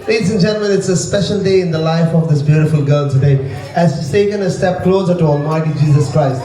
Ladies and gentlemen, it's a special day in the life of this beautiful girl today, as she's taken a step closer to Almighty Jesus Christ.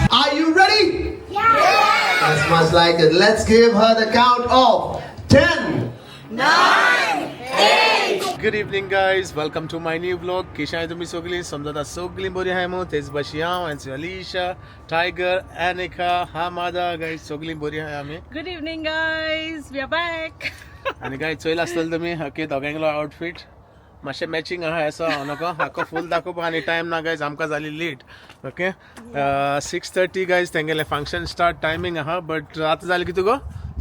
Are you ready? Yes! That's much like it. Let's give her the count of 10, 9, 8. Good evening guys, welcome to my new vlog. Kisha तुम्ही सगळी समजता सगळी बरी आहे मग तेच बशी हांव आणि अलिशा, टायगर, एनिका, हा माझा गाइस सगळी बरी आहे आम्ही. Good evening guys, we are back. आणि गाइस चोयला असतल तुम्ही ओके दोघांगलो आउटफिट मातशे मॅचिंग आहा असो नका हाको फुल दाखोवपा आनी टाइम ना गाइस आमकां जाली लेट ओके 6:30 गाइस तेंगेले फंक्शन स्टार्ट टायमिंग आहा बट आतां जालें कितें गो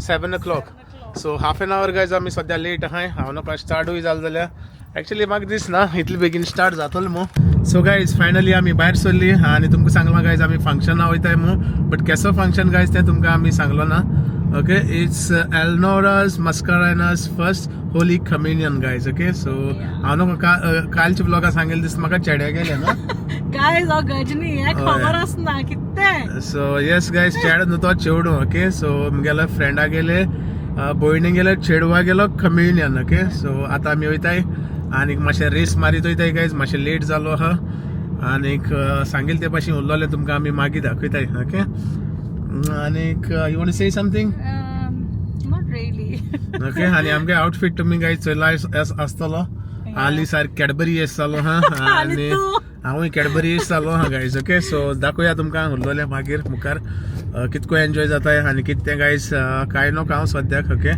7 o'clock so half an hour guys आमी सद्या लेट आहाय हांव नका स्टार्टूय जालें जाल्यार एक्चुअली म्हाका दिसना इतले बेगीन स्टार्ट जातलो मो सो गाइस फायनली आमी भायर सरली आनी तुमकां सांगलां गाइस आमी फंक्शना वयताय मो बट केसो फंक्शन गाइस तें तुमकां आमी सांगलो ना okay it's Elinora's Mascarena's first holy communion guys okay so हांव नका कालच्या ब्लॉगां सांगेल दिसता म्हाका चेड्या गेले ना Guys, हो गजनी हे खबर आसना कितें. सो येस गाइस चेड न्हू तो चेडू ओके सो म्हगेले फ्रेंडा गेले भयणी गेले चेडवा गेलो कम्युनियन ओके सो आतां आमी वयताय आनीक मातशें रेस मारीत वयताय गाइस मातशें लेट जालो आहा आनीक सांगेल ते भाशेन उरलोले तुमकां आमी मागीर दाखयताय ओके आनीक you want to say something Not really. Okay आनी आमगे आउटफिट तुम्ही गाइस चोयला आसतलो आली सार कॅडबरी आसतलो हा आनी हांवूय कॅडबरी आसतलो हा गाइस ओके सो दाखोवया तुमकां उरलोले मागीर मुखार कितको एन्जॉय जाताय आनी कितें गाइस कांय नो हांव सद्याक ओके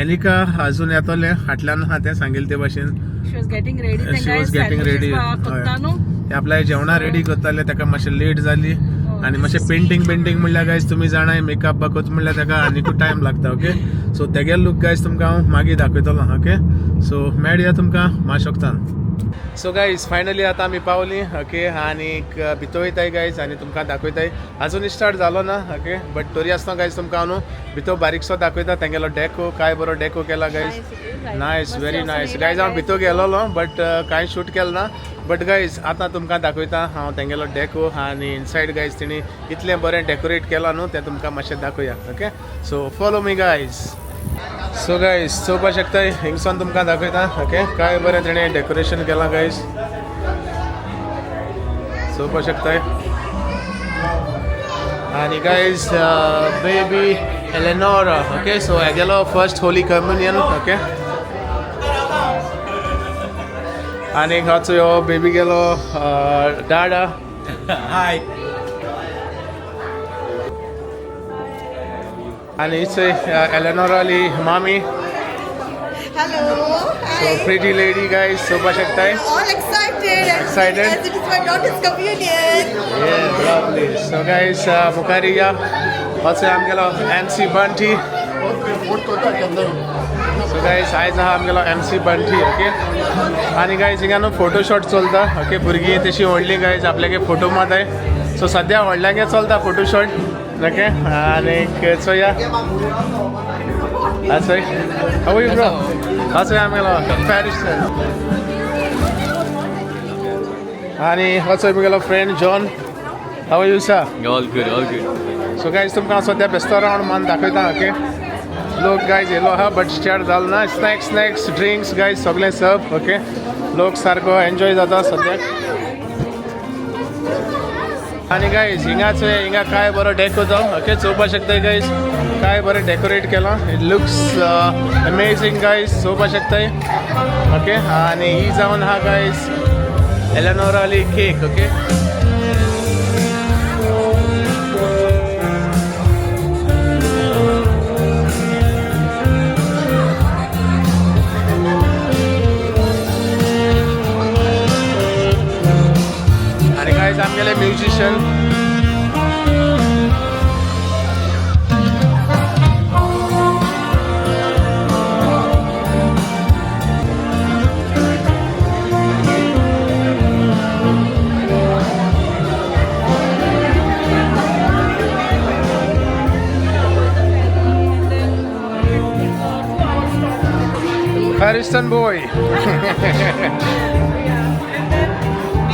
एनिका अजून येतोले फाटल्यान आहा तें सांगेल ते भाशेन She was getting ready. She was getting ready. आपल्या जेवणा रेडी करताले ताका मातशें लेट जाली आनी मातशें पेंटींग म्हणल्यार गाइस तुम्ही जाणाय मेकअप बाकोत म्हणल्यार ताका आनीकूय टायम लागता ओके सो तेगे लूक गाइस तुमकां हांव मागीर दाखयतलो ओके सो मेळया तुमकां माशोकतान सो गाइस फायनली आतां आमी पावली ओके आनीक भितर वयताय गाइस आनी तुमकां दाखयताय आजून स्टार्ट जालो ना ओके बट तरी आसतना गाइस तुमकां हांव न्हू भितर बारीकसो दाखयता तेंगेलो डेको काय बरो डेको केला guys nice very nice guys हांव भितर गेलोलो बट कांय शूट केलो ना बट गाइस आतां तुमकां दाखयता हांव तेंगेलो डेको आनी इनसायड गाइस तेणी इतलें बरें डेकोरेट केलां न्हू तें तुमकां मातशें दाखोवया okay so follow me guys so guys चोवपाक शकताय हिंगसून तुमकां दाखयता ओके काय बरें तेणें डेकोरेशन केलां गाइस चोवपाक शकताय आनी guys baby Elinora okay so हेगेलो फर्स्ट होली कम्युनियन ओके आनी हाचो ह्यो बेबी गेलो डाडा हाय आनी इट्स एलिनोराली मामी Hello. So pretty lady guys, चोवपाक शकताय. All excited. Excited? As it is my daughter's communion. Yeah, lovely. So guys, Mukariya, also आमगेलो MC Bunty. So guys, आयज आहा आमगेलो MC Bunty, okay? आनी guys हिंगा न्हू फोटो शॉट चलता, okay? भुरगीं तशी व्हडली guys आपल्यागे फोटो मारताय. So सद्या व्हडल्यांगे चलता फोटो शॉट, okay? आनीक चोया. That's right. How are you, bro? That's right, I'm gonna Paris. And also my friend John. How are you, sir? All good, all good. So guys, तुमकां सद्या बेस्तो round मान दाखयता, okay? लोक guys yellow हा but start जालो ना. Snacks, drinks, guys सगळें सर्व, okay? लोक सारको एन्जॉय जाता सद्याक. आनी गाइस हिंगा काय बरो डेको तो ओके चोवपाक शकताय गाइस काय बरें डेकोरेट केलां इट लुक्स अमेझिंग गाइस चोवपाक शकताय ओके आनी ही जावन हा गाइस एलिनोराली केक ओके आनी गाइस आमगेले musician Paristan boy.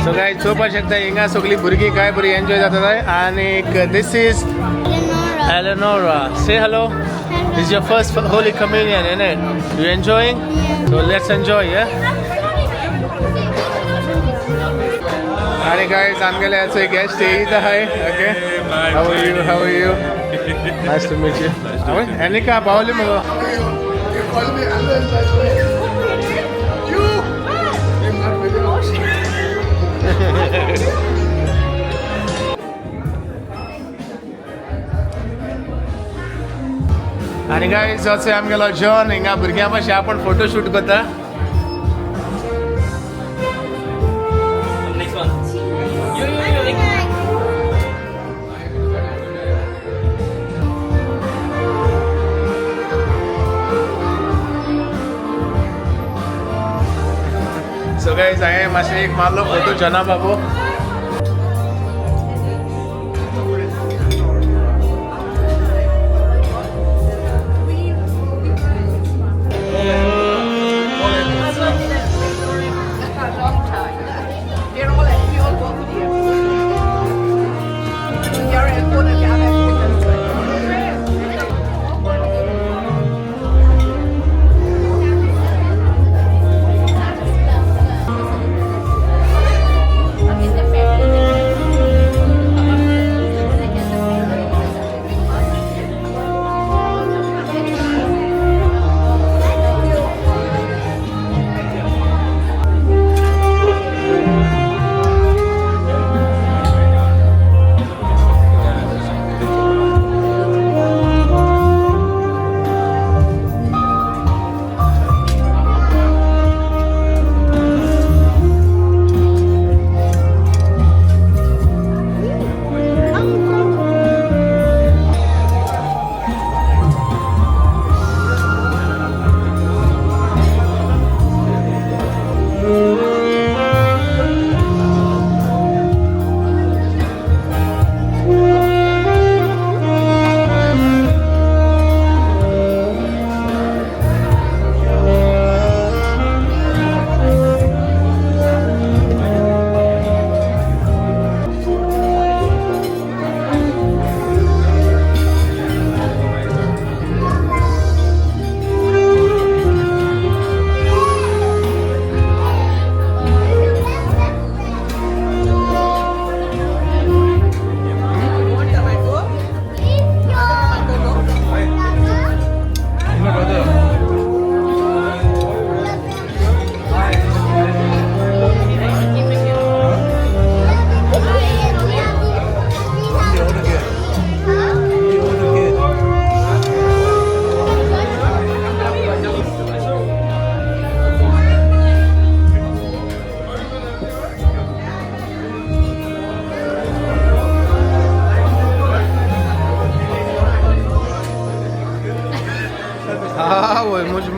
So guys, चोवपाक शकता हिंगा सगळी भुरगीं काय बरी एन्जॉय जातात आणि this is Elinora. Elinora, say hello. This is your first Holy Communion, isn't it? You enjoying? So let's enjoy, yeah? Hi guys, I'm gonna answer a guest. Stay hi. Okay. How are you? How are you? Nice to meet you. Anika, Pauli Mago. आणि guys असे आमगेलो John हिंगा भुरग्यां मातशें आपण photo shoot करता. So guys हांवें मातशें एक मारलो फोटो जना बाबू.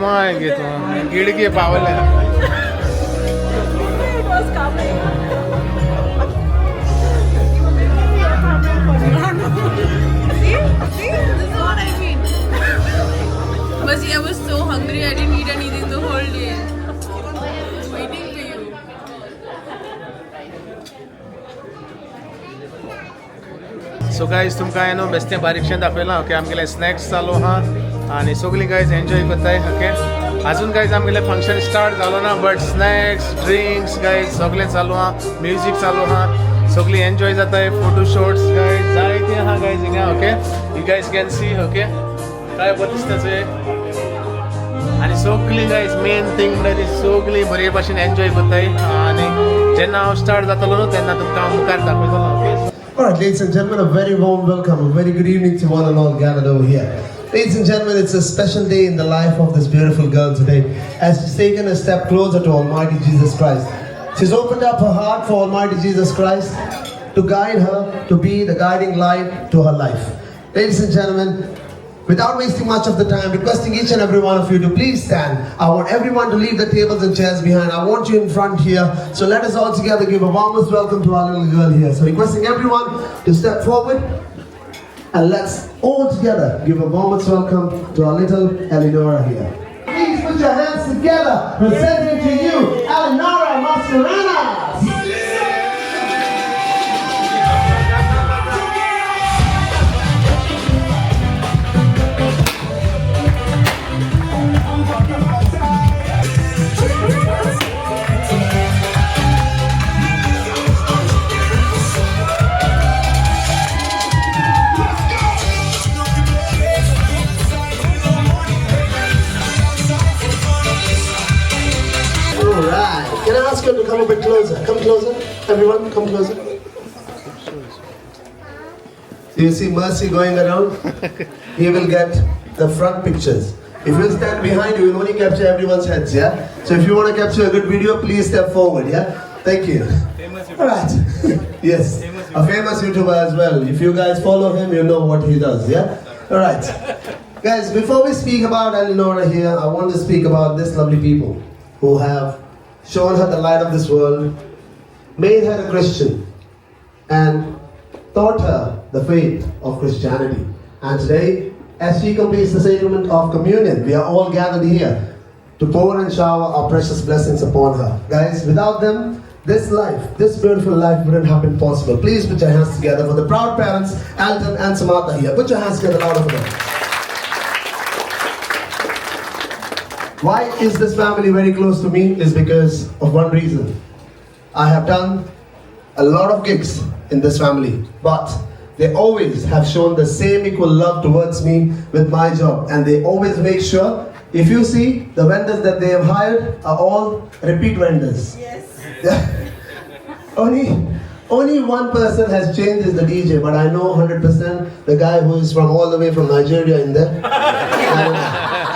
आएंगे तो गिड़ के पावल है. I was so hungry, I didn't eat anything the whole day. Waiting for you. So guys तुमकां हांवें न्हू बेश्टें बारीकशें दाखयलां. ओके आमगेले स्नॅक्स चालू आहा आनी सगळीं गायज एन्जॉय करताय. ओके अजून गायज आमगेलें फंक्शन स्टार्ट जालो ना बट स्नॅक्स ड्रिंक्स गायज सगळें चालू आहा. म्युजीक चालू आहा. सगळीं एन्जॉय जाताय. फोटो शॉट्स गायज जायतीं आहा गायज हिंगा. Okay you guys can see. Okay काय बरें दिसता चोय आनी सगळीं गायज मेन थींग म्हणल्यार ती सगळीं बरे भशेन एन्जॉय करताय. आनी जेन्ना हांव स्टार्ट जातलो न्हू तेन्ना तुमकां हांव मुखार दाखयतलो. Okay Alright, ladies and gentlemen, a very warm welcome, a very good evening to one and all gathered over here. Ladies and gentlemen, it's a special day in the life of this beautiful girl today, as she's taken a step closer to Almighty Jesus Christ. She's opened up her heart for Almighty Jesus Christ to guide her, to be the guiding light to her life. Ladies and gentlemen, without wasting much of the time, requesting each and every one of you to please stand. I want everyone to leave the tables and chairs behind. I want you in front here. So let us all together give a warmest welcome to our little girl here. So requesting everyone to step forward and let's all together give a warmest welcome to our little Elinora here. Please put your hands together, presenting to you Elinora Mascarenas. bit closer. Come closer. Everyone, come closer. You see Mercy going around? He will get the front pictures. If you stand behind, you will only capture everyone's heads, yeah? So if you want to capture a good video, please step forward, yeah? Thank you. Alright. Yes. A famous YouTuber as well. If you guys follow him, you know what he does, yeah? Alright. Guys, before we speak about Elinora here, I want to speak about this lovely people who have shown her the light of this world, made her a Christian, and taught her the faith of Christianity. And today, as she completes the sacrament of communion, we are all gathered here to pour and shower our precious blessings upon her. Guys, without them, this life, this beautiful life wouldn't have been possible. Please put your hands together for the proud parents, Alton and Samantha here. Put your hands together louder for them. Why is this family very close to me? Is because of one reason. I have done a lot of gigs in this family, but they always have shown the same equal love towards me with my job, and they always make sure, if you see, the vendors that they have hired are all repeat vendors. Yes. Only one person has changed is the DJ, but I know 100% the guy who is from all the way from Nigeria in there.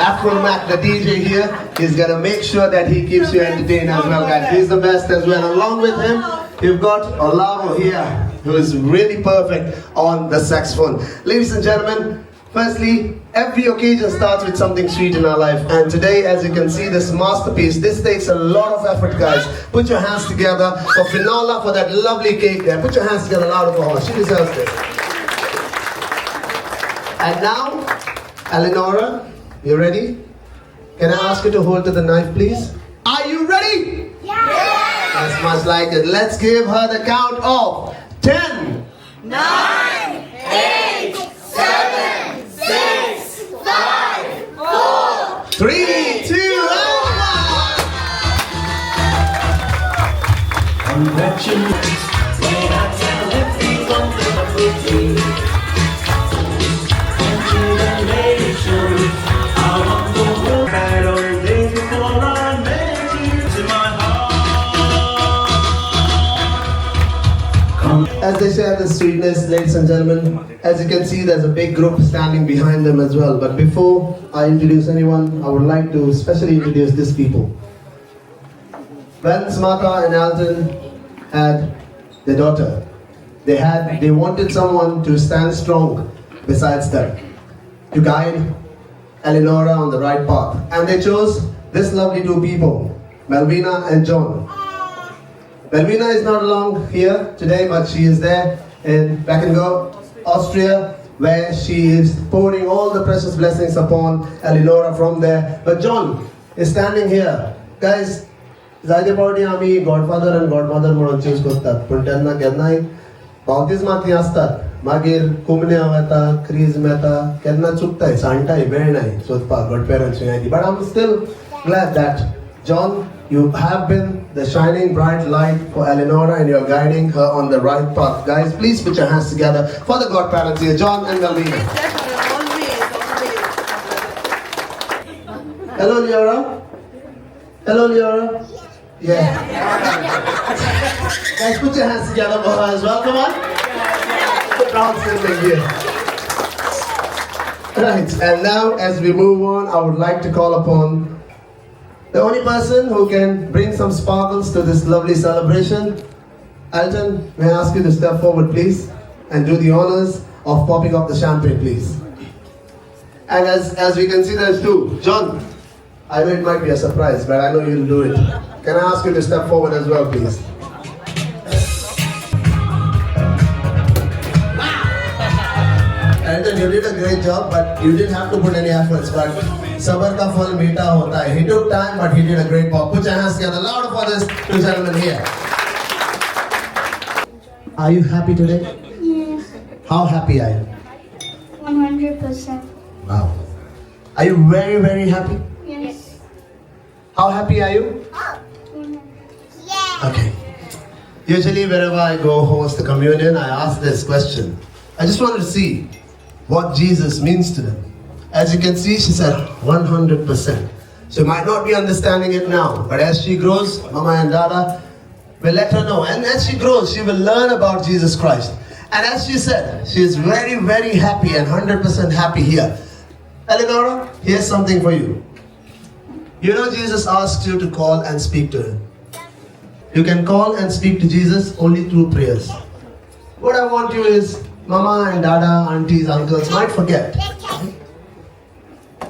Afro Mac, the DJ here, is gonna make sure that he keeps you entertained as well, guys. He's the best as well. Along with him, you've got Olavo here, who is really perfect on the saxophone. Ladies and gentlemen, firstly, every occasion starts with something sweet in our life. And today, as you can see, this masterpiece, this takes a lot of effort, guys. Put your hands together for Finola, for that lovely cake there. Put your hands together louder for her. She deserves this. And now, Elinora, you ready? Can I ask you to hold to the knife, please? Are you ready? Yeah! That's much like it. Let's give her the count of 10, 9, 8, 7, 6, 5, 4, 3, 2, and 1. Congratulations when I tell everyone that I'm with you. Congratulations, I want the world. Had all the days before I met you to my heart. As they share the sweetness, ladies and gentlemen, as you can see, there's a big group standing behind them as well. But before I introduce anyone, I would like to specially introduce these people. When Samantha and Alton had their daughter, they wanted someone to stand strong besides them, to guide Elinora on the right path. And they chose this lovely two people, Melvina and John. Melvina is not along here today, but she is there in Beckengo, Austria, where she is pouring all the precious blessings upon Elinora from there. But John is standing here. Guys, जायते पावटी आम्ही godfather आणि godmother म्हणून choose करतात, पण तेन्ना केन्नाय बावतिजमांतली असतात, मागीर कुमन्या मेळटा, क्रीज मेळटा, केन्ना चुकताय, सांडटाय, मेळनाय सोदपाक गॉडपेरंट्स आनी. But I'm still glad that John, you have been the shining bright light for Elinora and you're guiding her on the right path. Guys, please put your hands together for the godparents here, John and Melvina. Hello, Leora. Hello, Leora. Yeah. Guys, put your hands together for her as well. Come on. Proud sibling here. Right, and now as we move on, I would like to call upon the only person who can bring some sparkles to this lovely celebration. Alton, may I ask you to step forward, please, and do the honors of popping up the champagne, please. And as we can see, there's two. John, I know it might be a surprise, but I know you'll do it. Can I ask you to step forward as well, please? Alton, you did a great job, but you didn't have to put any efforts. But sabar ka phal meeta hota hai. He took time, but he did a great job. Put your hands together. Loud for this two gentlemen here. Are you happy today? Yes. How happy are you? 100%. Wow. Are you very, very happy? Yes. How happy are you? Yeah. Okay. Usually wherever I go host the communion, I ask this question. I just wanted to see what Jesus means to them. As you can see, she said 100%. She might not be understanding it now, but as she grows, Mama and Dada, We'll let her know. And as she grows, she will learn about Jesus Christ. And as she said, she is very, very happy and 100% happy here. Elinora, here's something for you. You know Jesus asked you to call and speak to him. You can call and speak to Jesus only through prayers. What I want you is, Mama and Dada, aunties, uncles might forget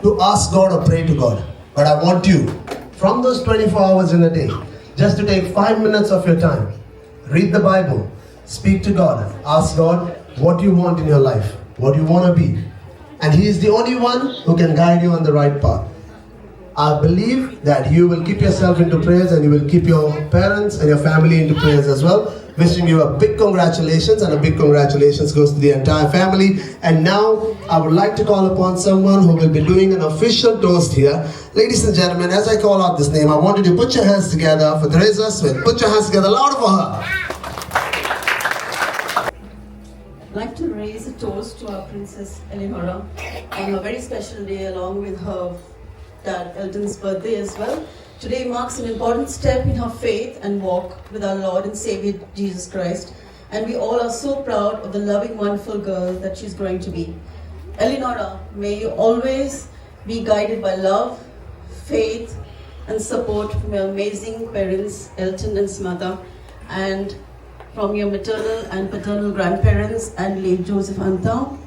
to ask God or pray to God. But I want you, from those 24 hours in a day, just to take 5 minutes of your time. Read the Bible. Speak to God. Ask God what you want in your life. What you want to be. And He is the only one who can guide you on the right path. I believe that you will keep yourself into prayers and you will keep your parents and your family into prayers as well. Wishing you a big congratulations, and a big congratulations goes to the entire family. And now I would like to call upon someone who will be doing an official toast here. Ladies and gentlemen, as I call out this name, I want you to put your hands together for Teresa Smith. Put your hands together louder for her. I'd like to raise a toast to our Princess Elinora on a very special day along with her dad Elton's birthday as well. Today marks an important step in her faith and walk with our Lord and Savior Jesus Christ, and we all are so proud of the loving, wonderful girl that she's growing to be. Elinora, may you always be guided by love, faith and support from your amazing parents Elton and Smata, and from your maternal and paternal grandparents and late Joseph Anta,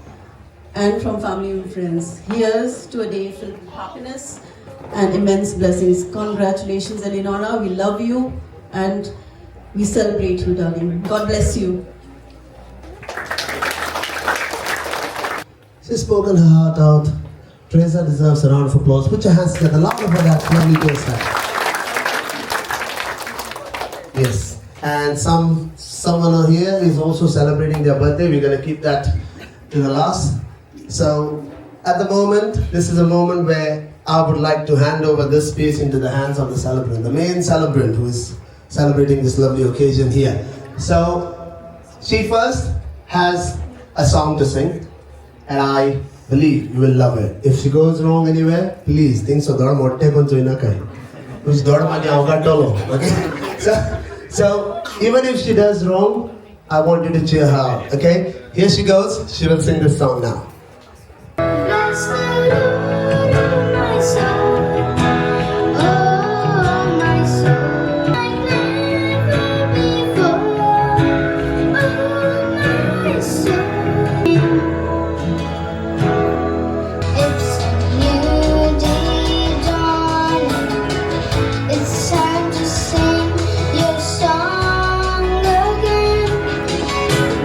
and from family and friends. Here's to a day filled with happiness and immense blessings. Congratulations, Elinora. We love you and we celebrate you, darling. God bless you. She's spoken her heart out. Teresa deserves a round of applause. Put your hands together louder for that lovely toast. Yes. And someone here is also celebrating their birthday. We're going to keep that to the last. So at the moment, this is a moment where I would like to hand over this space into the hands of the celebrant, the main celebrant who is celebrating this lovely occasion here. So she first has a song to sing, and I believe you will love it. If she goes wrong anywhere, please think so. Okay? So even if she does wrong, I want you to cheer her out. Okay? Here she goes. She will sing this song now. Bless the Lord, oh my soul, oh my soul, like never before, oh my soul. It's a new day dawning, it's time to sing your song again.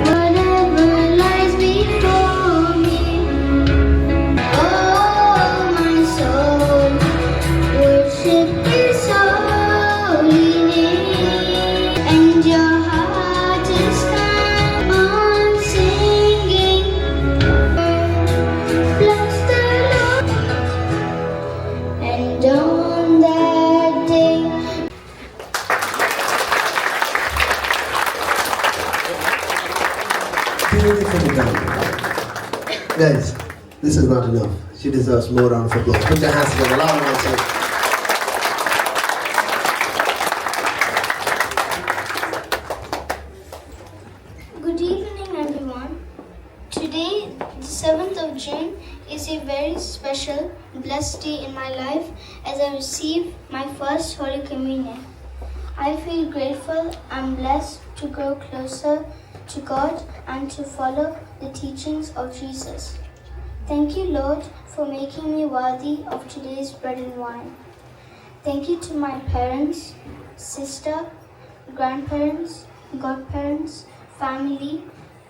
Whatever lies before me, oh my soul, worship His holy name, and your heart is come on singing. Bless the Lord, and on that day. Guys, this is not enough. She deserves more round of applause. Put your hands together louder and say. Good evening, everyone. Today, the 7th of June, is a very special, blessed day in my life as I receive my first Holy Communion. I feel grateful and blessed to grow closer to God and to follow the teachings of Jesus. Thank you, Lord, for making me worthy of today's bread and wine. Thank you to my parents, sister, grandparents, godparents, family,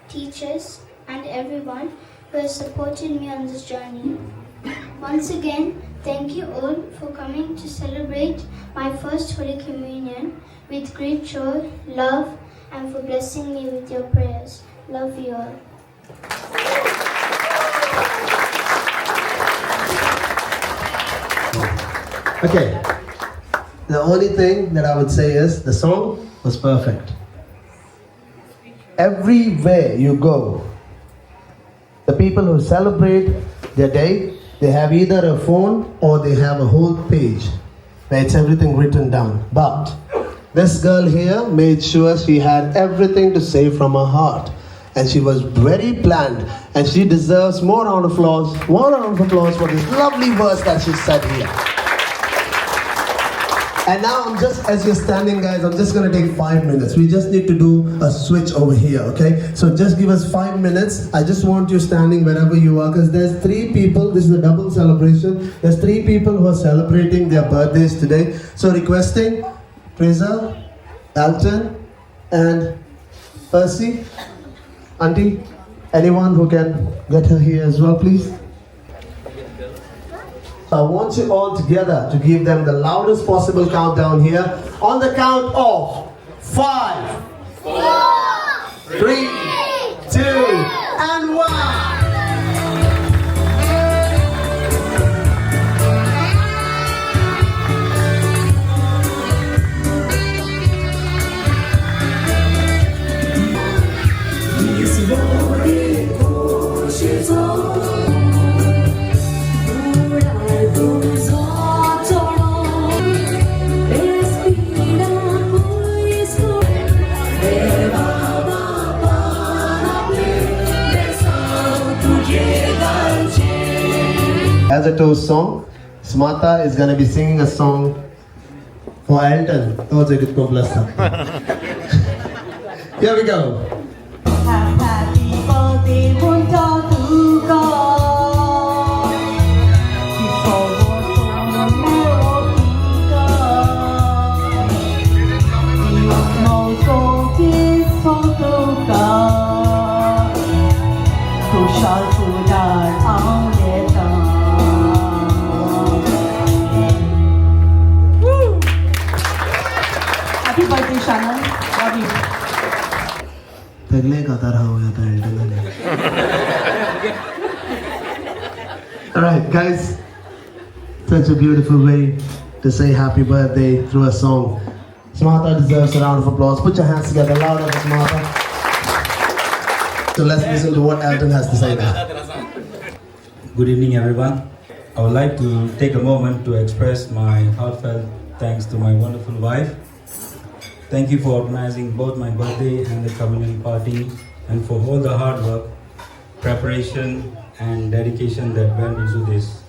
teachers, and everyone who has supported me on this journey. Once again, thank you all for coming to celebrate my first Holy Communion with great joy, love, and for blessing me with your prayers. Love you all. Okay. The only thing that I would say is the song was perfect. Everywhere you go, the people who celebrate their day, they have either a phone or they have a whole page where it's everything written down. But This girl here made sure she had everything to say from her heart. And she was very planned. And she deserves more round of applause. One round of applause for this lovely verse that she said here. And now as you're standing, guys, I'm just going to take 5 minutes. We just need to do a switch over here, okay? So just give us 5 minutes. I just want you standing wherever you are, because there's 3 people. This is a double celebration. There's 3 people who are celebrating their birthdays today. So requesting Teresa, Alton, and Percy. Auntie, anyone who can get her here as well, please? I want you all together to give them the loudest possible countdown here. On the count of 5, 4, 3, 2, and 1. As a toast song, Smata is going to be singing a song for Elton. Here we go. Happy birthday, Bunta Tuka. Before Happy birthday, Shannon. Love you. पगले का तरह हो जाता है Elton ने. Alright, guys, such a beautiful way to say happy birthday through a song. Smata deserves a round of applause. Put your hands together louder for Smata. So let's listen to what Elton has to say now. Good evening, everyone. I would like to take a moment to express my heartfelt thanks to my wonderful wife. Thank you for organizing both my birthday and the community party, and for all the hard work, preparation, and dedication that went into this,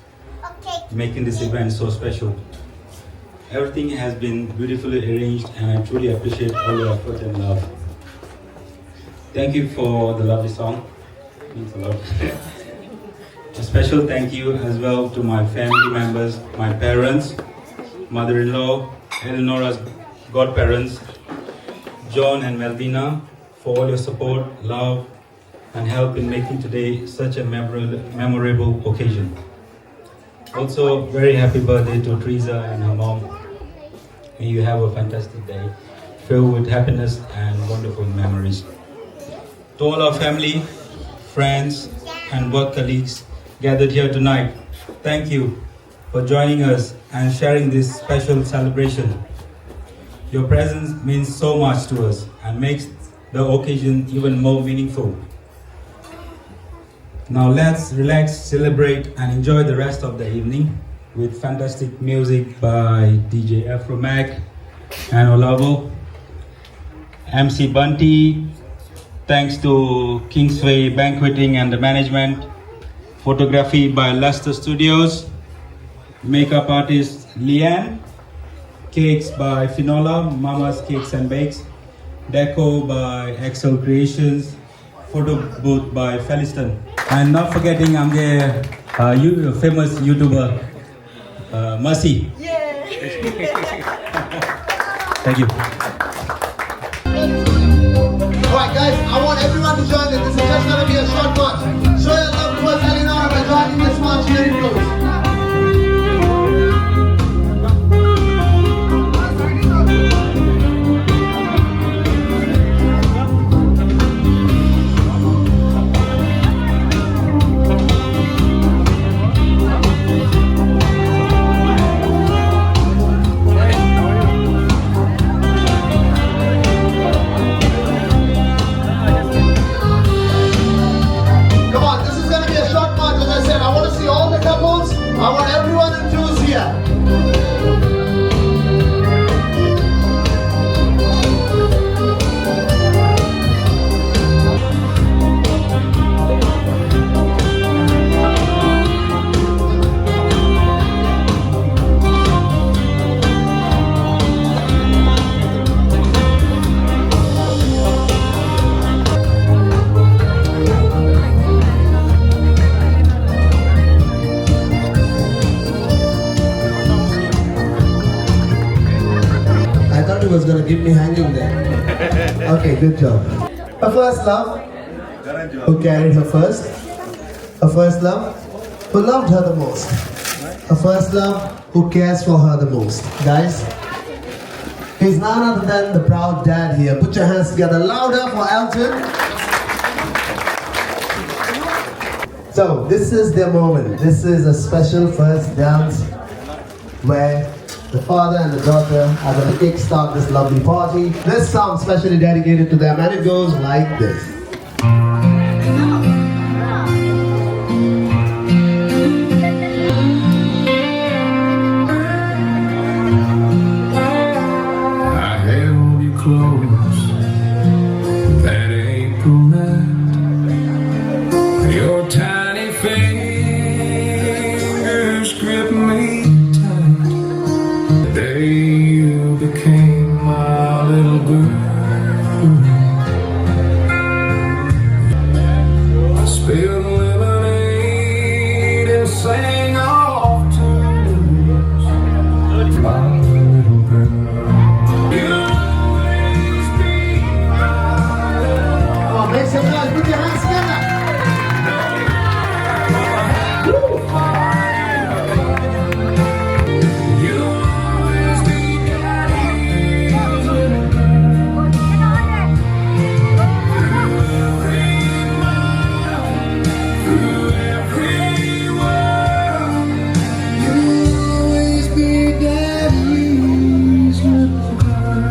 making this event so special. Everything has been beautifully arranged, and I truly appreciate all your effort and love. Thank you for the lovely song. It means a lot. A special thank you as well to my family members, my parents, mother-in-law, Elinora's godparents, John and Melvina, for all your support, love, and help in making today such a memorable occasion. Also, very happy birthday to Teresa and her mom. May you have a fantastic day, filled with happiness and wonderful memories. To all our family, friends, and work colleagues gathered here tonight, thank you for joining us and sharing this special celebration. Your presence means so much to us and makes the occasion even more meaningful. Now let's relax, celebrate, and enjoy the rest of the evening with fantastic music by DJ Afro Mac and Olavo, MC Bunty. Thanks to Kingsway Banqueting and the management. Photography by Leicester Studios. Makeup artist Leanne. Cakes by Finola, Mama's Cakes and Bakes. Deco by Excel Creations. Photo booth by Feliston. And not forgetting, I'm the famous YouTuber, Mercy. Yeah. Thank you. Alright guys, I want everyone to join in. This is just going to be a short march. Show your love towards Elinora by joining this march very close. I want everyone in twos here. was gonna keep me hanging there. Okay, good job. Her first love, who carried her first. Her first love, who loved her the most. Her first love, who cares for her the most. Guys, he's none other than the proud dad here. Put your hands together louder for Elton. So, this is their moment. This is a special first dance where the father and the daughter are going to kickstart this lovely party. This song specially dedicated to them, and it goes like this. I held you close that April night. Your tiny fingers gripped me tight. The day you became my little girl, I spilled lemonade and sang off tunes. My little girl, you'll always be my little girl. Come on, make some noise. Put your hands together. You'll always be daddy's little girl. Through every world, you'll always be daddy's little girl.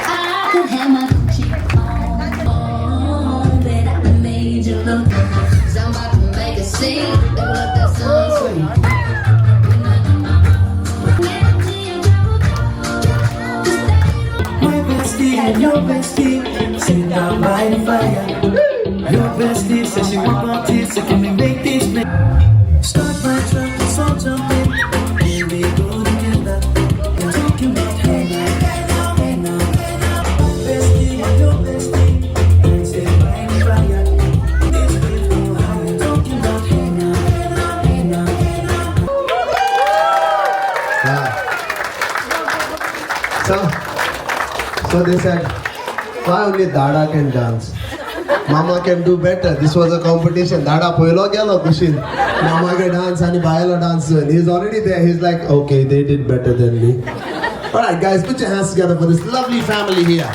I could have my cheek on, but I made you look. 'Cause I'm about to make a scene. Double up that sunscreen. My bestie and your bestie sit down by the fire. Your bestie says she want parties, so can we make this play? Start my truck, let's all jump in. Here we go together. We're talking about hey now, hey now, hey now. Bestie and your bestie sit by the fire. This place go higher. Talking about hey now, hey now, hey now, hey now. Yeah. So they said, why only Dada can dance? Mama can do better. This was a competition. Dada poilo gelo kushin. Mama can dance and Bailo dance. He's already there. He's like, okay, they did better than me. Alright guys, put your hands together for this lovely family here.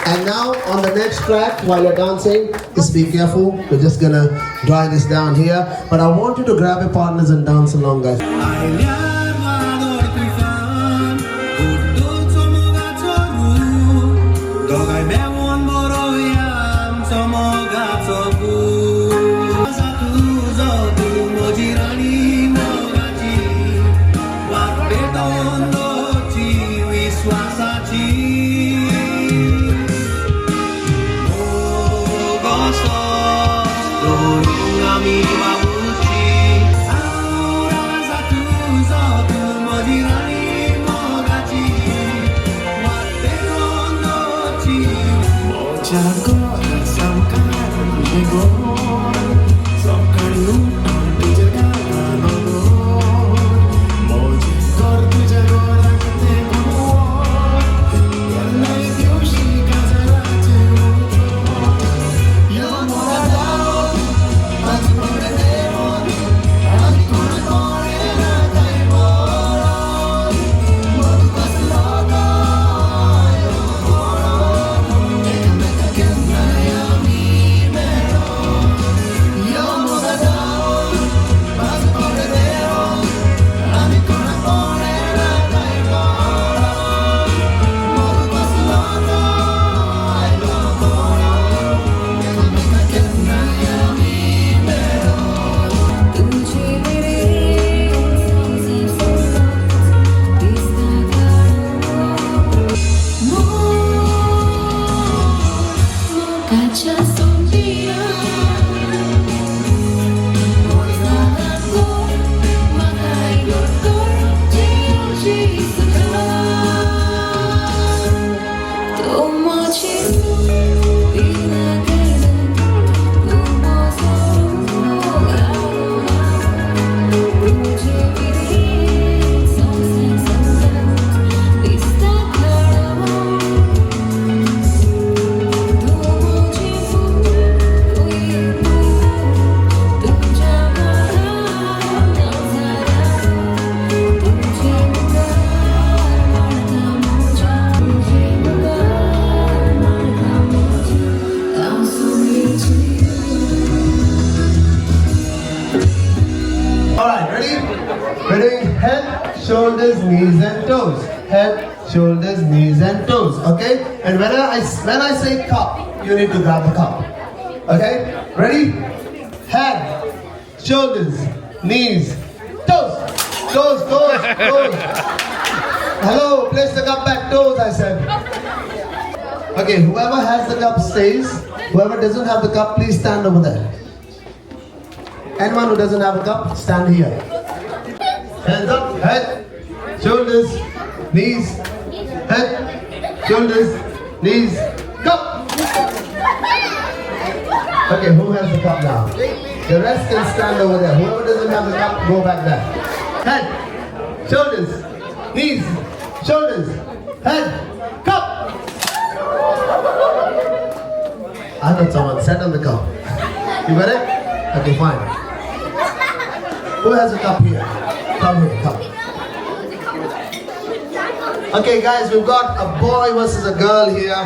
And now on the next track, while you're dancing, just be careful. We're just gonna dry this down here. But I want you to grab your partners and dance along, guys. shoulders, knees and toes. Head, shoulders, knees and toes. Okay? And when I say cup, you need to grab the cup. Okay? Ready? Head, shoulders, knees, toes. Toes. Hello, place the cup back. Toes, I said. Okay, whoever has the cup stays. Whoever doesn't have the cup, please stand over there. Anyone who doesn't have a cup, stand here. Hands up, head, shoulders, knees, head, shoulders, knees, cup. Okay, who has the cup now? The rest can stand over there. Whoever doesn't have the cup, go back there. Head, shoulders, knees, shoulders, head, cup. I thought someone sat on the cup. You got it? Okay, fine. Who has a cup here? Come here, come. Okay, guys, we've got a boy versus a girl here.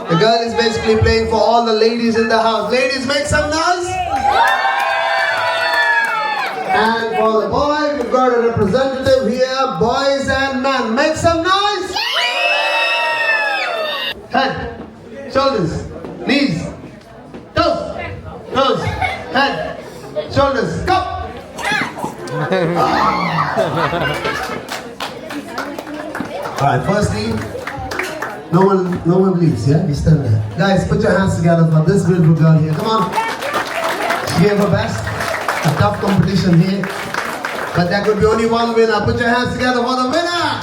The girl is basically playing for all the ladies in the house. Ladies, make some noise. And for the boy, we've got a representative here. Boys and men, make some noise. Head, shoulders, knees, toes, head, shoulders, cup. Alright, firstly, no one leaves, yeah? You stand there. Guys, put your hands together for this beautiful girl here. Come on. She gave her best. A tough competition here. But there could be only one winner. Put your hands together for the winner.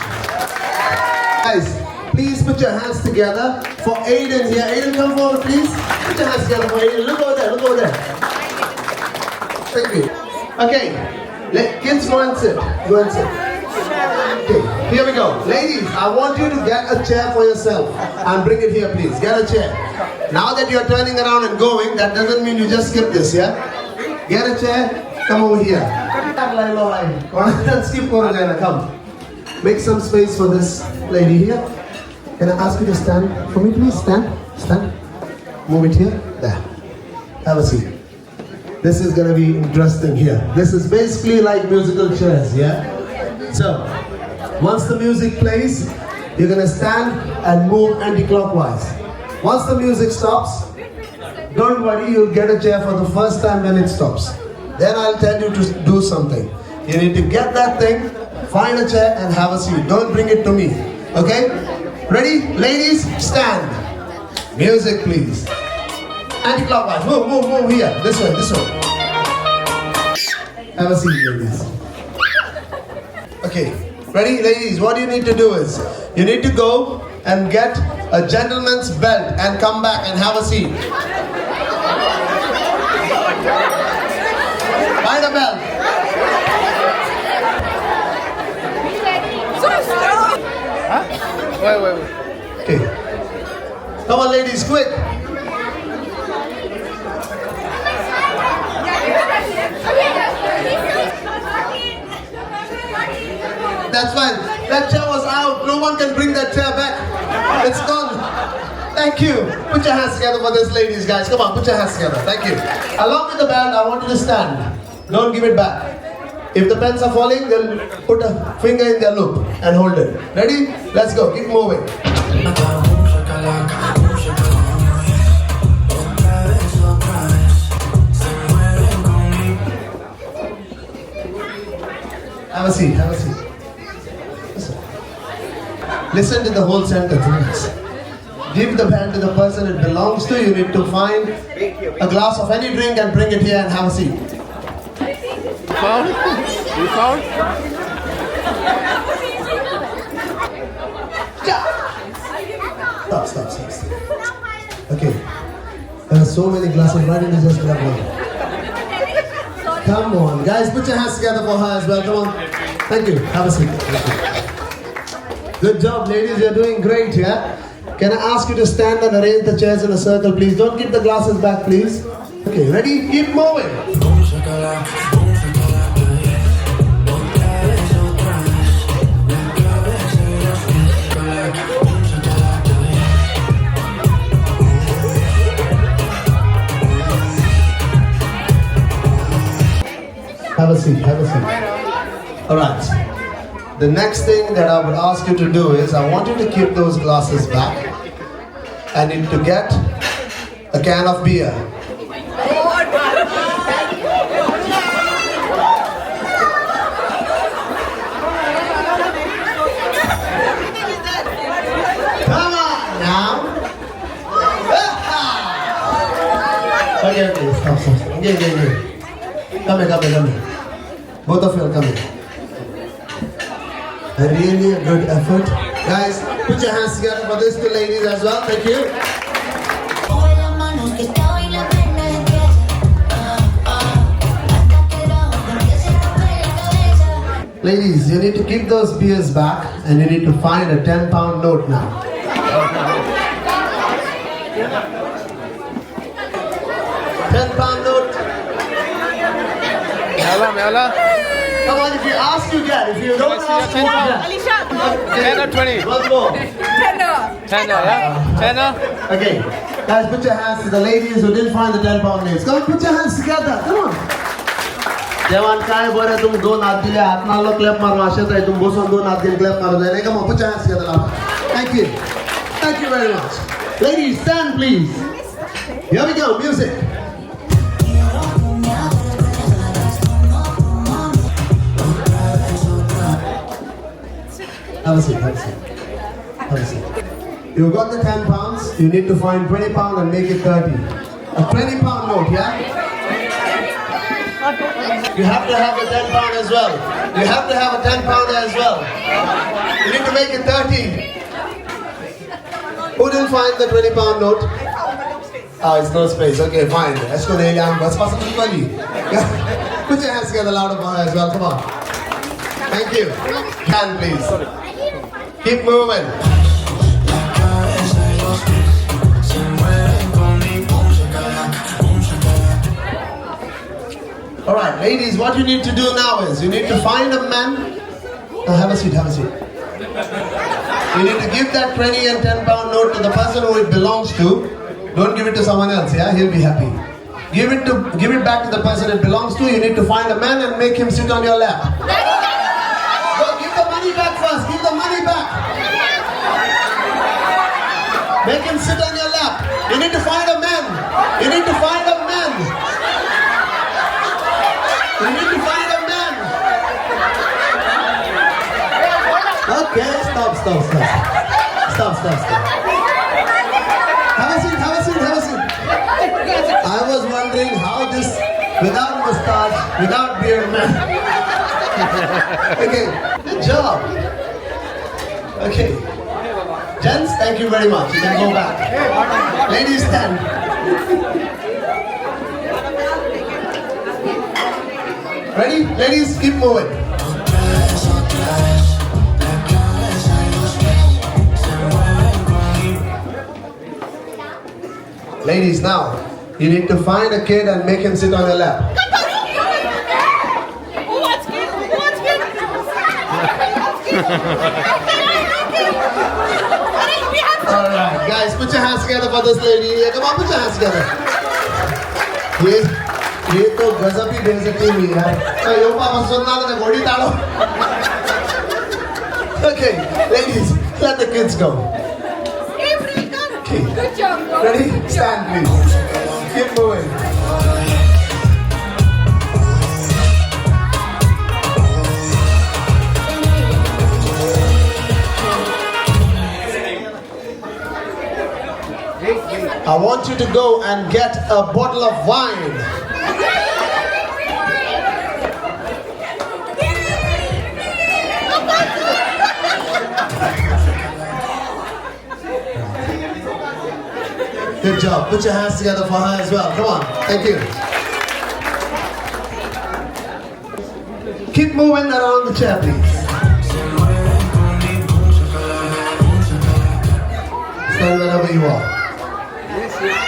Guys, please put your hands together for Aiden here. Aiden, come forward, please. Put your hands together for Aiden. Look over there, Thank you. Okay, kids, go and sit. Okay, here we go. Ladies, I want you to get a chair for yourself and bring it here, please. Get a chair. Now that you're turning around and going, that doesn't mean you just skip this, yeah? Get a chair, come over here. Come. Make some space for this lady here. Can I ask you to stand for me, please? Stand. Move it here. There. Have a seat. This is going to be interesting here. This is basically like musical chairs, yeah? So, once the music plays, you're going to stand and move anti-clockwise. Once the music stops, don't worry, you'll get a chair for the first time when it stops. Then I'll tell you to do something. You need to get that thing, find a chair and have a seat. Don't bring it to me. Okay? Ready? Ladies, stand. Music, please. Anti-clockwise. Move here. This way. Have a seat, ladies. Okay. Ready? Ladies, what you need to do is, you need to go and get a gentleman's belt and come back and have a seat. Find a belt. Wait. Okay. Come on, ladies, quick. That's fine. That chair was out. No one can bring that chair back. It's gone. Thank you. Put your hands together for this, ladies, guys. Come on, put your hands together. Thank you. Along with the belt, I want you to stand. Don't give it back. If the pens are falling, they'll put a finger in their loop and hold it. Ready? Let's go. Keep moving. Have a seat. Listen to the whole sentence. Give the pen to the person it belongs to. You need to find a glass of any drink and bring it here and have a seat. You found? Stop. Okay. There are so many glasses. Why didn't you just grab one? Come on. Guys, put your hands together for her as well. Come on. Thank you. Have a seat. Good job, ladies. You're doing great, yeah? Can I ask you to stand and arrange the chairs in a circle, please? Don't keep the glasses back, please. Okay, ready? Keep moving. Have a seat. All right. The next thing that I would ask you to do is, I want you to keep those glasses back. I need to get a can of beer. Come on now. Okay, stop. Okay. Come here. Both of you are coming. Really a good effort. Guys, put your hands together for these two ladies as well. Thank you. Ladies, you need to keep those beers back and you need to find a 10-pound note now. £10 note. Mela. Come on, if you ask, you get. If you don't ask, you won't get. Alicia, 10 or 20? One more. 10. 10, yeah? 10? Okay. Guys, put your hands to the ladies who didn't find the 10-pound notes. Come on, put your hands together. Come on. जेवण काय बरं तुम दोन हात दिले हात मारलो clap मारो असेच आहे तुम बसून दोन हात दिले क्लॅप मारो जाय come on put your hands together now. Thank you very much. Ladies, stand please. Here we go, music. Have a seat. You got the 10 pounds, you need to find 20 pounds and make it 30. A 20-pound note, yeah? You have to have a 10 pound as well. You have to have a 10 pounder as well. You need to make it 30. Who didn't find the 20-pound note? Oh, it's no space. Okay, fine. Let's go there. Put your hands together louder for her as well. Come on. Thank you. Hand, please. Keep moving. Alright, ladies, what you need to do now is, you need to find a man. Have a seat. You need to give that 20 and 10-pound note to the person who it belongs to. Don't give it to someone else, yeah? He'll be happy. Give it back to the person it belongs to. You need to find a man and make him sit on your lap. Go, give the money back first. Give the money back. Make him sit on your lap. You need to find a man. You need to find a man. You need to find a man. Okay, stop. Have a seat. I was wondering how this, without mustache, without beard man. Okay, good job. Okay. Gents, thank you very much. You can go back. Ladies, stand. Ready? Ladies, keep moving. Ladies, now, you need to find a kid and make him sit on your lap. Who wants kid? Alright, guys, put your hands together for this lady. Come on, put your hands together. ये तो गजब ही बेइज्जती हुई है यो पापा सुनना तो घोड़ी ताड़ो Okay, ladies, let the kids go. Okay. Good job. Ready? Stand, please. Keep moving. I want you to go and get a bottle of wine. Good job. Put your hands together for her as well. Come on. Thank you. Keep moving around the chair, please. Stand wherever you are.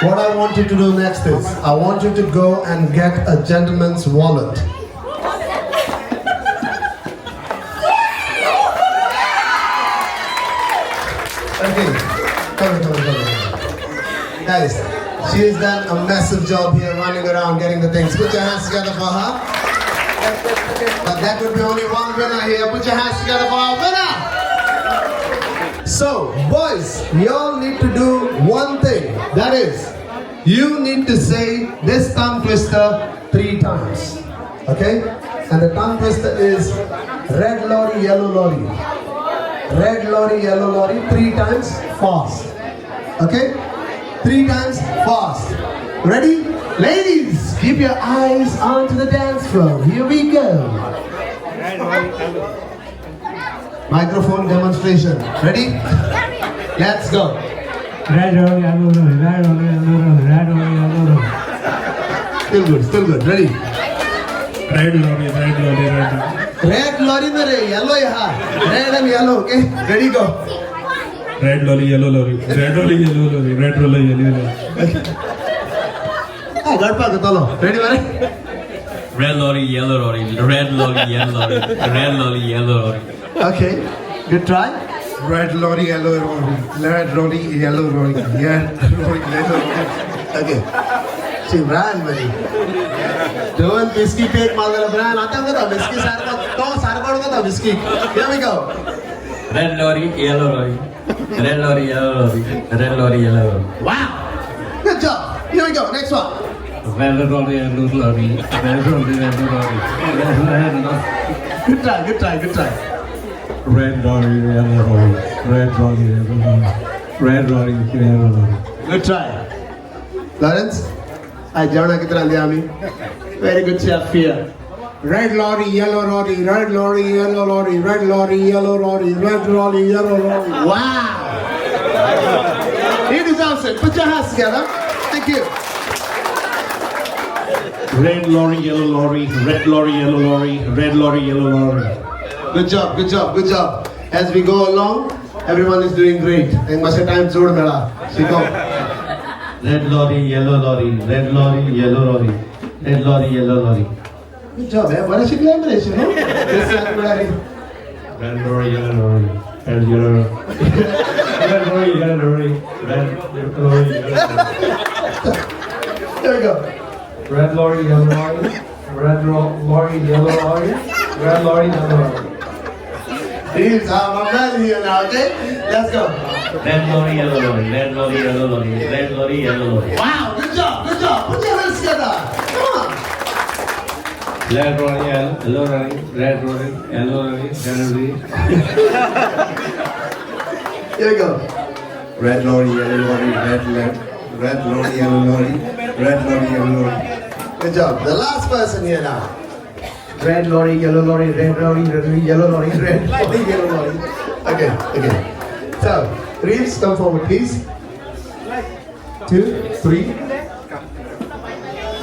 What I want you to do next is, I want you to go and get a gentleman's wallet. Okay. Come on. Guys, she has done a massive job here running around getting the things. Put your hands together for her. But that would be only one winner here. Put your hands together for our winner. So, boys, you all need to do one thing. That is, you need to say this tongue twister 3 times. Okay? And the tongue twister is red lorry, yellow lorry. Red lorry, yellow lorry 3 times fast. Okay? 3 times fast. Ready? Ladies, keep your eyes onto the dance floor. Here we go. Microphone demonstration. Ready? Let's go. Red lorry, yellow lorry, red lorry, yellow lorry, red lorry, yellow lorry. Still good. Ready? Red lorry, red lorry, red lorry. Red lorry mere yellow yaha. Red and yellow. Okay? Ready? Go. Red lorry, yellow lorry, red lorry, yellow lorry, red lorry, yellow lorry. Gadpa talo. Ready, man? Red lorry, yellow lorry, red lorry, yellow lorry, red lorry, yellow lorry. Okay. Good try. Red lorry, yellow lorry, red lorry, yellow lorry, red lorry, yellow lorry. Okay. See, Brian, buddy. Don't whiskey take Malala Brian. Ata ko ta whiskey sarko. To sarko ko ta whiskey. Here we go. Red lorry, yellow lorry, red lorry, yellow lorry, red lorry, yellow lorry. Wow. Good job. Here we go. Next one. Red lorry, yellow lorry, red lorry, yellow lorry, red lorry. Good try. Red lorry, yellow lorry, red lorry, yellow lorry, red lorry, yellow lorry. Good try. Lawrence, I jana kitna diya me. Very good chef here. Red lorry, yellow lorry, red lorry, yellow lorry, red lorry, yellow lorry, red lorry, yellow lorry. Wow. He deserves it. Put your hands together. Thank you. Red lorry, yellow lorry, red lorry, yellow lorry, red lorry, yellow lorry. Good job. As we go along, everyone is doing great. And much time zod mela. Shiko. Red lorry, yellow lorry, red lorry, yellow lorry, red lorry, yellow lorry. Good job, eh? What a shit collaboration, no? This is Red lorry, yellow lorry, red yellow lorry, red lorry, yellow lorry, red lorry, yellow lorry. Here we go. Red lorry, yellow lorry, red lorry, yellow lorry, red lorry, yellow lorry. Please, I'm well here now, okay? Let's go. Red lorry, yellow lorry, red lorry, yellow lorry, red lorry, yellow lorry. Wow, good job. Put your hands together. Come on. Red lorry, yellow lorry, red lorry, yellow lorry, red lorry. Here we go. Red lorry, yellow lorry, red lorry, yellow lorry, red lorry, yellow lorry. Good job. The last person here now. Red lorry, yellow lorry, red lorry, yellow lorry, red lorry, yellow lorry. Okay. So, Reeves, come forward, please. 2, 3,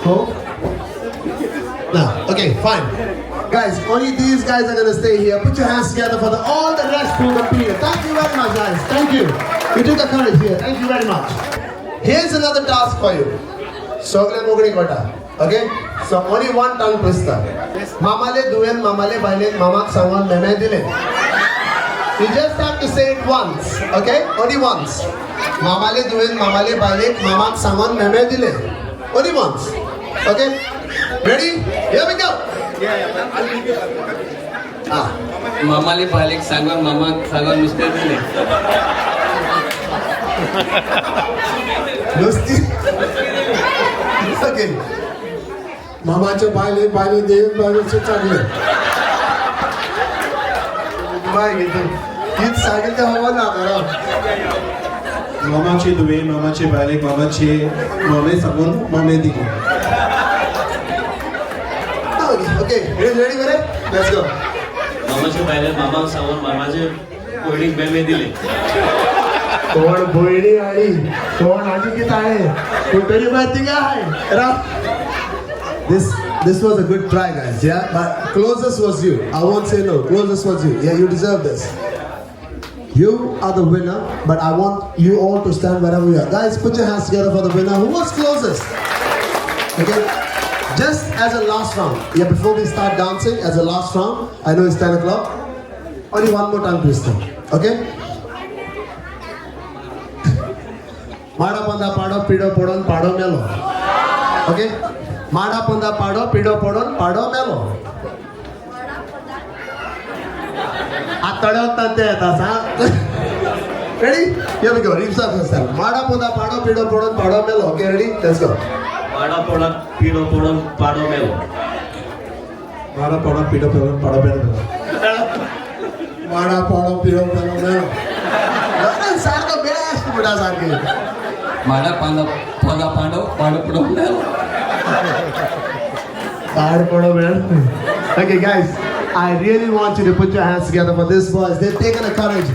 4. Now, okay, fine. Guys, only these guys are gonna stay here. Put your hands together for all the rest who competed. Thank you very much, guys. Thank you. You took the courage here. Thank you very much. Here's another task for you. Sogle mogri kota. Okay? So only one tongue twister. Mamale duel, mamale bailen, mamak sangon meme dile. You just have to say it once. Okay? Only once. Mamale duel, mamale bailen, mamak sangon meme dile. Only once. Okay? Ready? Here we go. Mamali balik sangon, mama sangon Mr. Dile. Dosti. Okay. मामाचे बायले देव बायलेचे चांगले bye घेतो गीत सांगितलं हवं ना जरा मामाचे दुवे मामाचे बायले मामाचे मामे सांगून मामे दिले Okay, ready बरे? Let's go. मामाचे बायले मामा सांगून मामाचे कोणी बेमे दिले. कोण बोलणी आणि कोण आधी किती आहे कुठेही माहिती काय This was a good try, guys. Yeah, but closest was you. I won't say no. Closest was you. Yeah, you deserve this. You are the winner, but I want you all to stand wherever you are. Guys, put your hands together for the winner. Who was closest? Okay. Just as a last round. Yeah, before we start dancing, as a last round. I know it's 10 o'clock. Only one more tongue twister. Okay. Mada panda pado pido podon pado melo. Okay. Mada panda pado pido podon pado melo. ತಡೆಯೋತ್ತಂತೆ ತಾಸ. Ready? Here we go. Reeves up yourself. Mada poda pado pido podon pado melo. Okay, ready? Let's go. Mada poda pido podon pado melo. Mada poda pido podon pado melo. Mada poda pido podon melo. Sir ko best buda sir ke. Mada poda pado podon melo. Pado poda melo. Okay, guys. I really want you to put your hands together for this boys. They've taken a courage.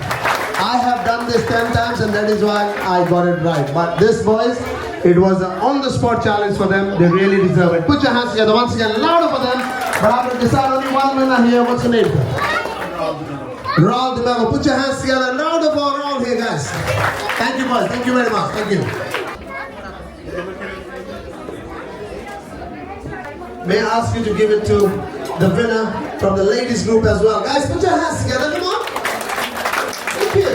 I have done this 10 times and that is why I got it right. But this boys, it was an on-the-spot challenge for them. They really deserve it. Put your hands together once again, louder for them. But I'm going to decide only one winner here. What's the name? Raul De Melo. Put your hands together, louder for Raul here, guys. Thank you, boys. Thank you very much. Thank you. May I ask you to give it to the winner from the ladies group as well. Guys, put your hands together. Come on. Thank you.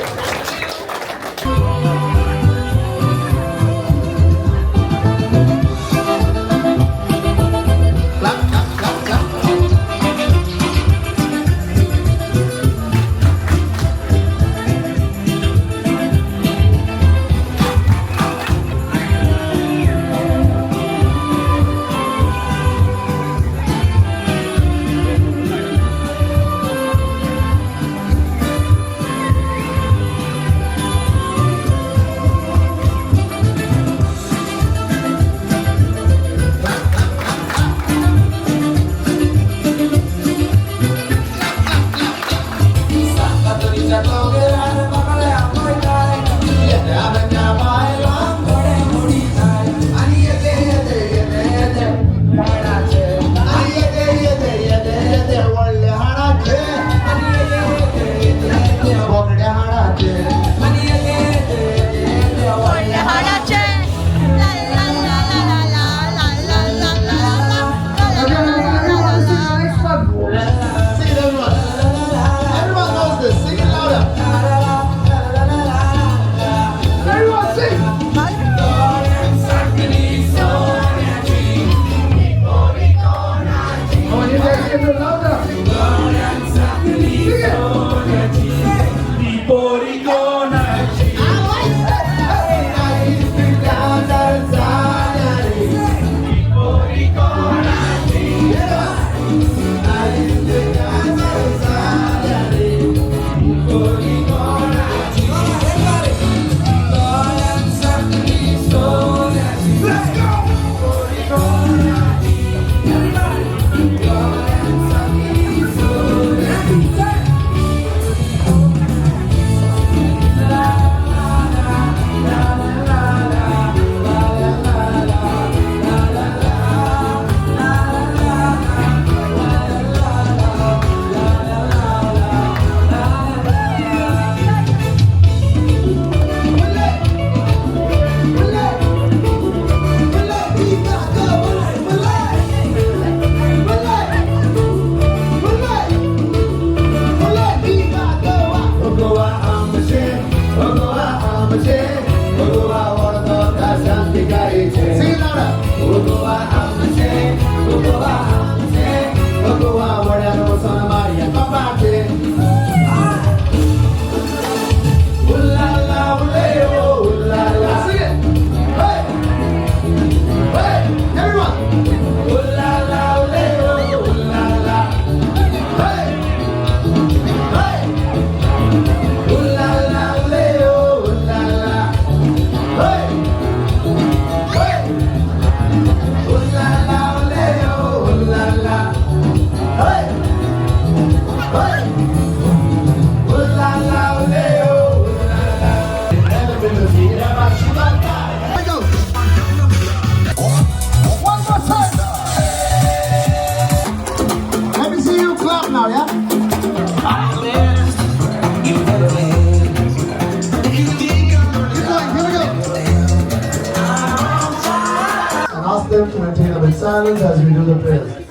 them to maintain a bit silence as we do the prayers. In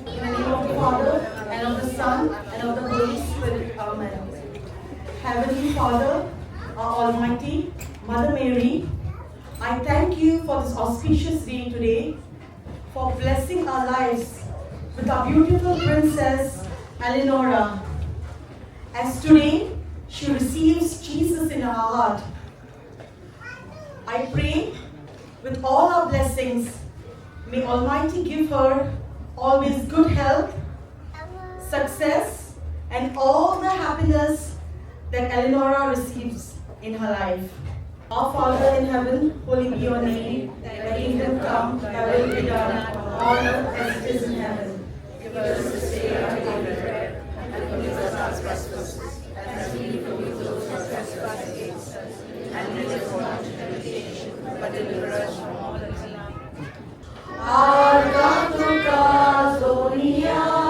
the name of the Father, and of the Son, and of the Holy Spirit. Amen. Heavenly Father, our Almighty, Mother Mary, I thank you for this auspicious day today, for blessing our lives with our beautiful princess, Elinora. as today she receives Jesus in her heart. I pray with all our blessings, may Almighty give her always good health, success, and all the happiness that Elinora receives in her life. Our Father in heaven, holy be your name. Thy kingdom come, thy will be done on earth as it is in heaven. Give us this day our daily bread, and forgive us our trespasses, as we forgive those who trespass against us. And lead us not into temptation, but deliver us from all evil. Argatuka Zonia.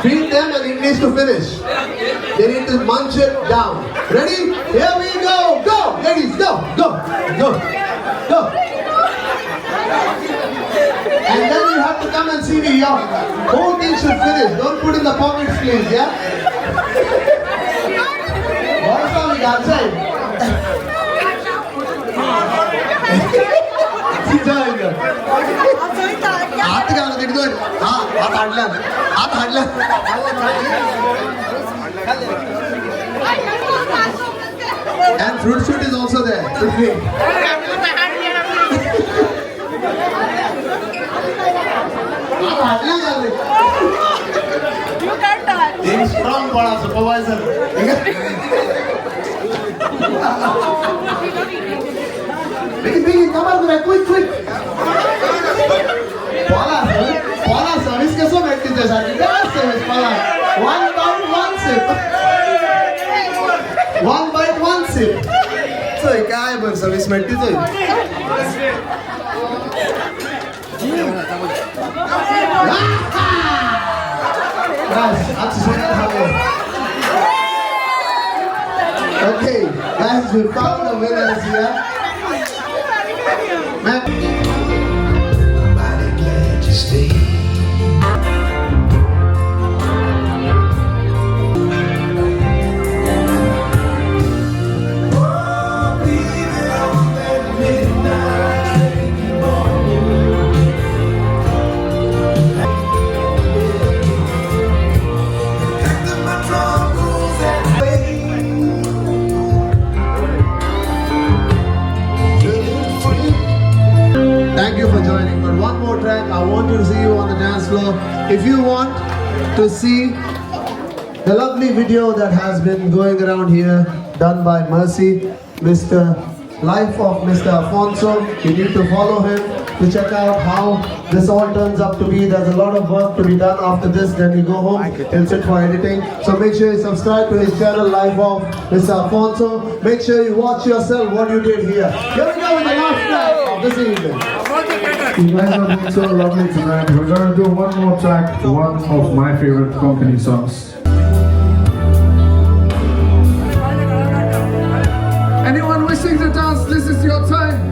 Feed them and it needs to finish. They need to munch it down. Ready? Here we go. Go, ladies, go, go, go, go. And then you have to come and see me. Your whole thing should finish. Don't put in the pockets, please. Yeah. What's all we got say? हात घाला तिकडे हात हाडला हात हाडला and fruit shoot is also there. You can't touch. He's strong, bada supervisor. Biggie, come on, quick. Paula, service कैसे बैठती है सारी? Service, Paula. One bite, one sip. One bite, one sip. So क्या है बस service बैठती तो? Guys, आज सुनिए हमें. Okay, guys, we found the winners here. Thank you for joining. But one more track, I want to see you on the dance floor. If you want to see the lovely video that has been going around here, done by Mercy, Life of Mr. Afonso, you need to follow him to check out how this all turns up to be. There's a lot of work to be done after this. Then you go home, he'll sit for editing. So make sure you subscribe to his channel, Life of Mr. Afonso. Make sure you watch yourself what you did here. Here we go with the last track of this evening. You guys are being so lovely tonight. We're gonna do one more track, one of my favorite Konkani songs. Anyone wishing to dance, this is your time.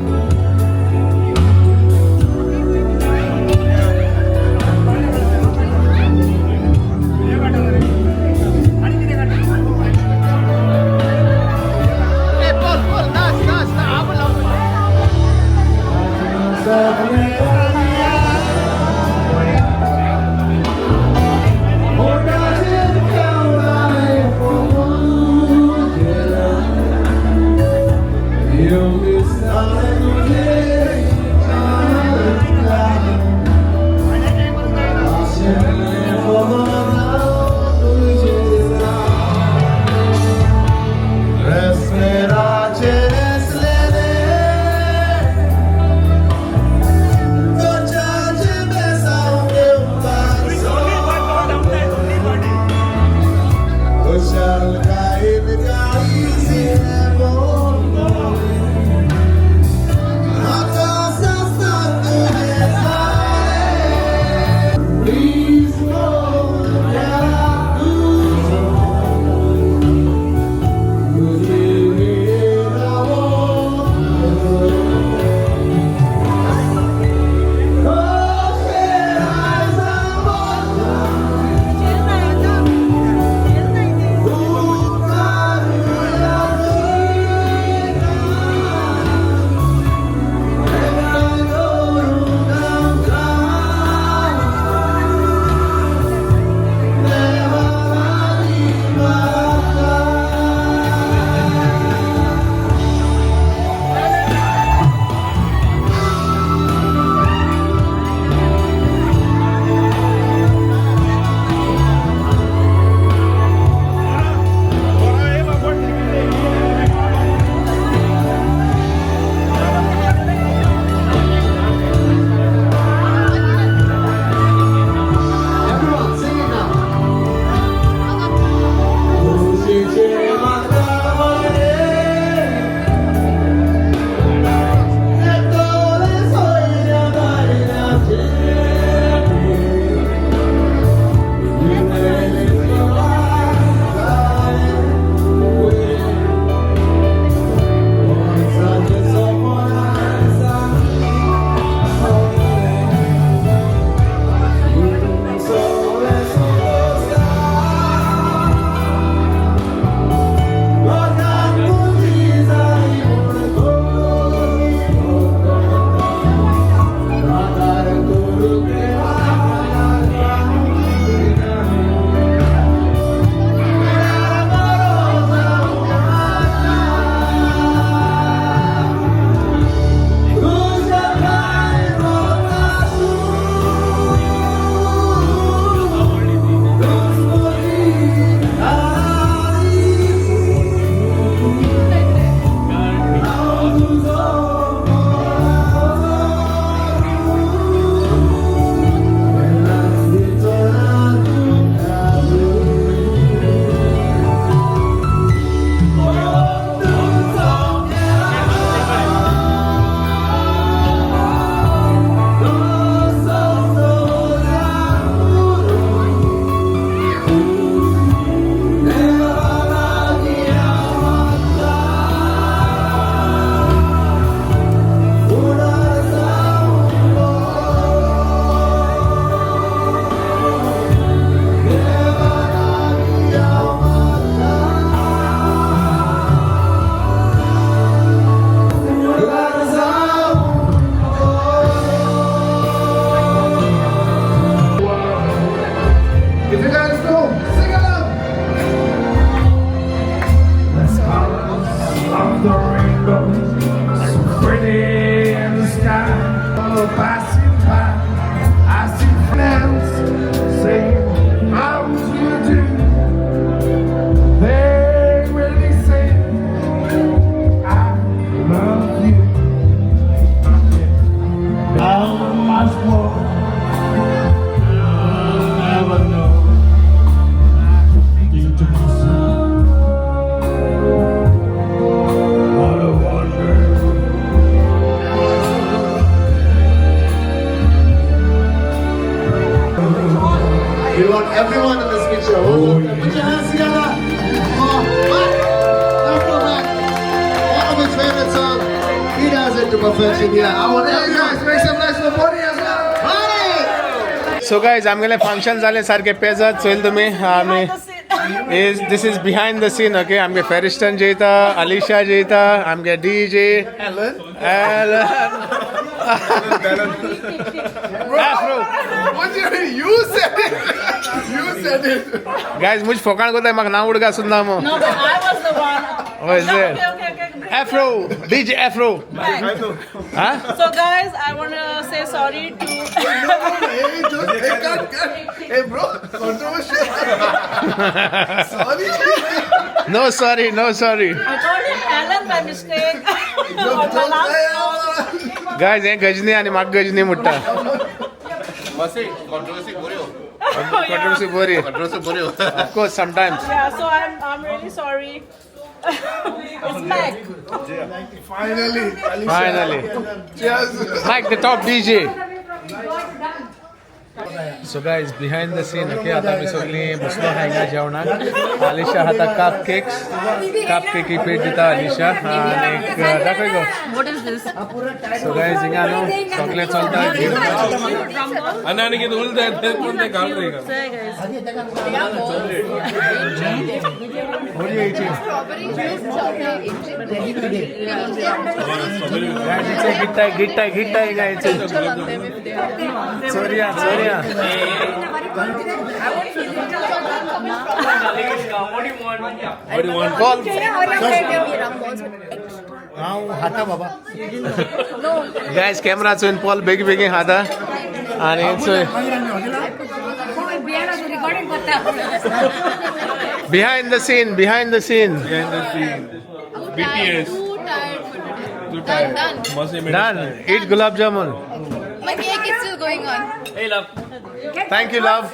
of the rainbow, so pretty in the sky. Oh, passing by, I see friends saying, how do you do? They really say, I love you. How much more? I'll never know. Thinking to myself, what a wonder. We want everyone in this picture. Oh, yeah. Put your hands together. Matt. Afro Matt. One of his favorite songs. He does it to perfection. Yeah. I want everyone. Make some nice for Bonnie as well. Bonnie! So guys, आमगेले function जाले सारखे पेजत चोयल तुमी आमी this is behind the scene. Okay, आमगे फेरिस्टन जेता, अलिशा जेता, आमगे DJ Ellen. Afro. You said it. You said it. Guys, मुझ फोकाण को तो मग ना उड़गा सुनना मो. No, but I was the one. Oh, is it? Okay. Afro, DJ Afro. Huh? So guys, I want to say sorry to. Hey bro, controversial. Sorry. No sorry. I told him Alan by mistake. Guys, ये गजनी आणि माग गजनी मुट्टा. Controversy बोरी. Of course, sometimes. Yeah, so I'm really sorry. It's Mac. Finally. Mike, the top DJ. So guys, behind the scene, okay, आता मी सगळी बसलो हांगा जेवणाक. अलिशा हाता कप केक ही पेट दिता अलिशा आणि दाखय गो. What is this? So guys, हिंगा नो सगळे चलता. अनाने किती उलट ते कोणते घाल रे का Say guys. गिट्टाय guys. Sorry. What do you want? Call. Guys, camera चोइन Paul बेगी हाता आणि behind the scene. BTS. Too tired. Done. Eat gulab jamun. My cake is still going on. Hey love. Thank you, love.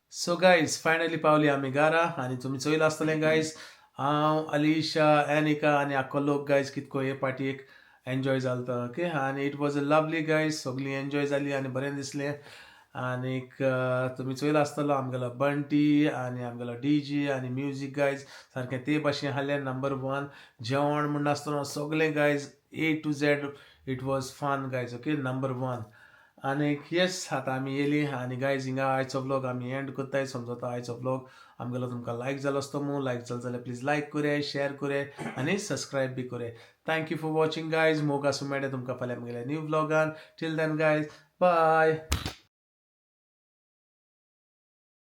So guys, finally पावली आम्ही घरा आणि तुम्ही चोयला आसतले guys. हांव Alisha Aneka आणि आख्खो लोक guys कितको हे पार्टीक एन्जॉय जालता. ओके, आणि it was a lovely guys. सगळी एन्जॉय जाली आणि बरें दिसलें. आनीक तुमी चोयला आसतलो आमगेलो बंटी आणि आमगेलो डीजे आणि म्युजीक गायज सारकें ते भाशेन हाडलें. नंबर 1 जेवण म्हण आसतना सगळें guys A to Z. It was fun guys. Okay, number 1. आनीक येस, आतां आमी येयलीं आणि गायज हिंगा आयचो व्लॉग आमी एंड कोत्ताय. समजता आयचो व्लॉग आमगेलो तुमकां लायक जालो आसतो मू. लायक जालो जाल्यार प्लीज लायक कोरे, शेअर कोरे आणि सबस्क्रायब बी कोरे. Thank you for watching guys. मोग आसूं मेळटा तुमकां फाल्यां आमगेल्या न्यू व्लॉगान. Till then guys, bye.